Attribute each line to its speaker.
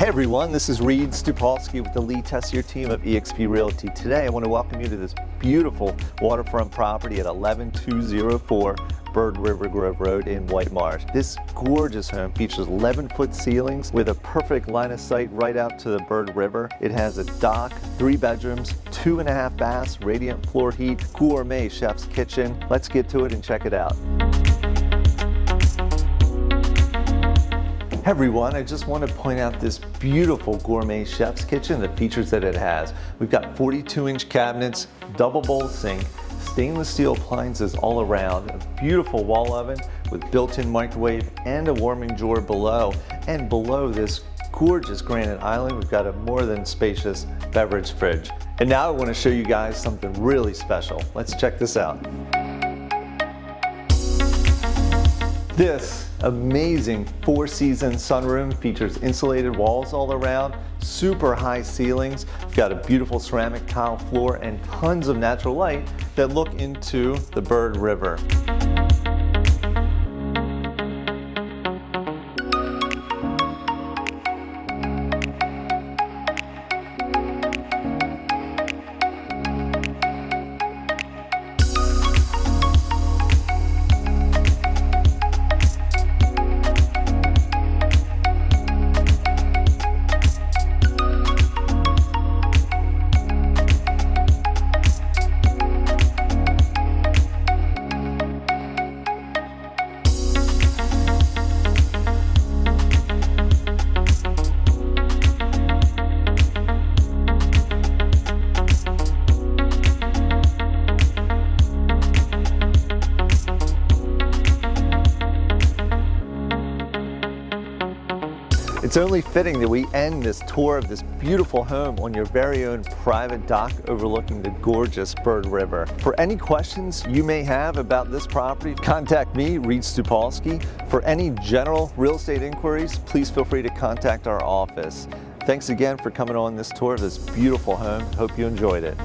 Speaker 1: everyone, this is Reed Stupalski with the Lee Tessier team of eXp Realty. Today I want to welcome you to this beautiful waterfront property at 11204 Bird River Grove Road in White Marsh. This gorgeous home features 11-foot ceilings with a perfect line of sight right out to the Bird River. It has a dock, 3 bedrooms, 2.5 baths, radiant floor heat, gourmet chef's kitchen. Let's get to it and check it out. Hey everyone, I just want to point out this beautiful gourmet chef's kitchen, the features that it has. We've got 42-inch cabinets, double bowl sink, stainless steel appliances all around, a beautiful wall oven with built-in microwave and a warming drawer below. And below this gorgeous granite island, we've got a more than spacious beverage fridge. And now I want to show you guys something really special. Let's check this out. This amazing 4-season sunroom features insulated walls all around, super high ceilings. We've got a beautiful ceramic tile floor and tons of natural light that look into the Bird River. It's only fitting that we end this tour of this beautiful home on your very own private dock overlooking the gorgeous Bird River. For any questions you may have about this property, contact me, Reed Stupalski. For any general real estate inquiries, please feel free to contact our office. Thanks again for coming on this tour of this beautiful home. Hope you enjoyed it.